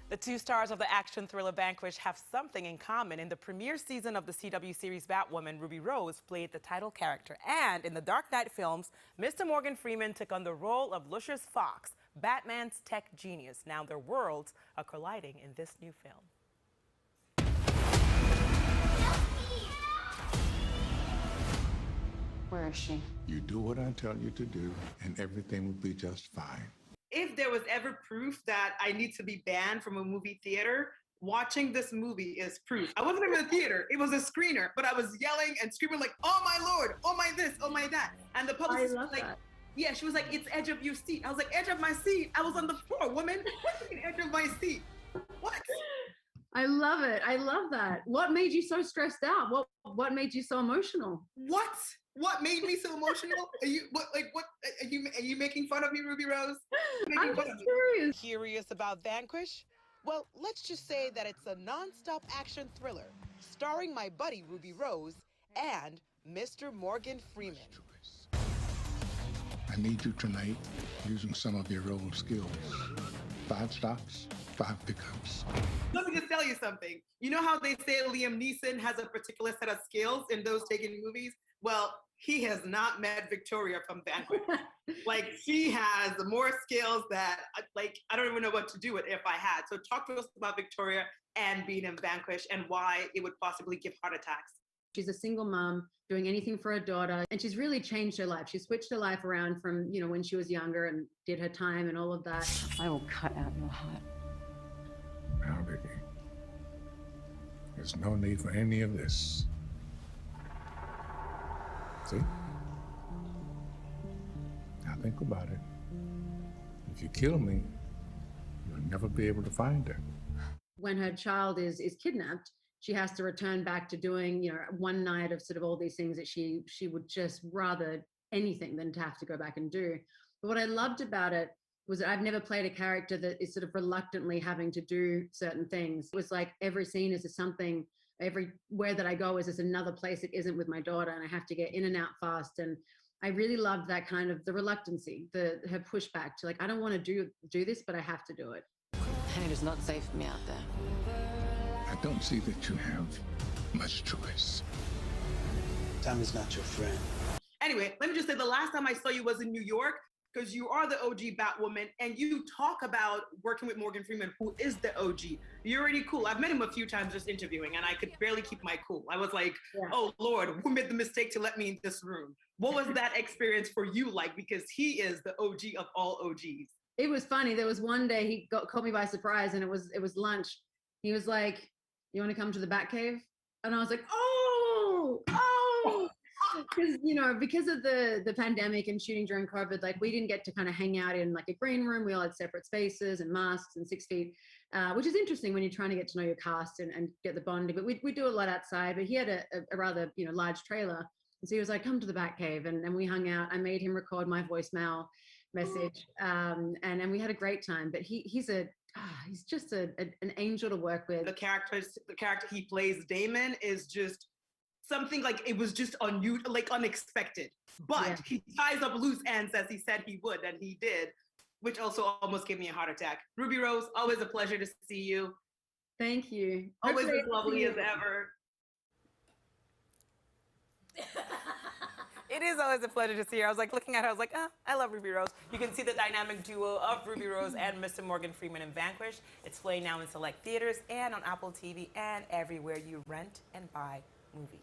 The two stars of the action thriller Vanquish have something in common. In the premiere season of the CW series Batwoman, Ruby Rose played the title character. And in the Dark Knight films, Mr. Morgan Freeman took on the role of Lucius Fox, Batman's tech genius. Now their worlds are colliding in this new film. Where is she? You do what I tell you to do, and everything will be just fine. If there was ever proof that I need to be banned from a movie theater, watching this movie is proof. I wasn't even in a theater, it was a screener, but I was yelling and screaming like, oh my Lord, oh my this, oh my that. And the publicist was like, that. yeah, she was like, it's edge of your seat. I was like, edge of my seat? I was on the floor, woman. What's the edge of my seat? What? I love it. I love that. What made you so stressed out? What made you so emotional? What made me so emotional? Are you making fun of me, Ruby Rose? I'm just curious. Curious about Vanquish? Well, let's just say that it's a non-stop action thriller starring my buddy Ruby Rose and Mr. Morgan Freeman. I need you tonight using some of your old skills. 5 stops, 5 pickups. Let me just tell you something. You know how they say Liam Neeson has a particular set of skills in those taken movies? Well, he has not met Victoria from Vanquish. Like, she has more skills that, like, I don't even know what to do with if I had. So talk to us about Victoria and being in Vanquish and why it would possibly give heart attacks. She's a single mom doing anything for her daughter, and she's really changed her life. She switched her life around from, you know, when she was younger and did her time and all of that. I will cut out your heart. Now, Vicky, there's no need for any of this. See? Now think about it. If you kill me, you'll never be able to find her. When her child is kidnapped, she has to return back to doing, you know, one night of sort of all these things that she would just rather anything than to have to go back and do. But what I loved about it was that I've never played a character that is sort of reluctantly having to do certain things. It was like every scene is something, everywhere that I go is just another place that isn't with my daughter, and I have to get in and out fast. And I really loved that kind of the reluctancy, her pushback to like, I don't want to do this, but I have to do it. And it is not safe for me out there. I don't see that you have much choice. Time is not your friend. Anyway, let me just say the last time I saw you was in New York, because you are the OG Batwoman, and you talk about working with Morgan Freeman, who is the OG. You're already cool. I've met him a few times just interviewing, and I could barely keep my cool. I was like, oh Lord, who made the mistake to let me in this room? What was that experience for you like? Because he is the OG of all OGs. It was funny. There was one day he caught me by surprise, and it was lunch. He was like, you want to come to the Batcave? And I was like, oh. Because, you know, because of the pandemic and shooting during COVID, like we didn't get to kind of hang out in like a green room. We all had separate spaces and masks and 6 feet, which is interesting when you're trying to get to know your cast and get the bonding. But we do a lot outside. But he had a rather, you know, large trailer. And so he was like, come to the Batcave. And we hung out. I made him record my voicemail message. And we had a great time. But he's just an angel to work with. The character he plays, Damon, is just something like it was just unexpected. But he ties up loose ends as he said he would, and he did, which also almost gave me a heart attack. Ruby Rose, always a pleasure to see you. Thank you. Always as lovely as ever. It is always a pleasure to see her. I was like looking at her, I was like, I love Ruby Rose. You can see the dynamic duo of Ruby Rose and Mr. Morgan Freeman in Vanquish. It's playing now in select theaters and on Apple TV and everywhere you rent and buy movies.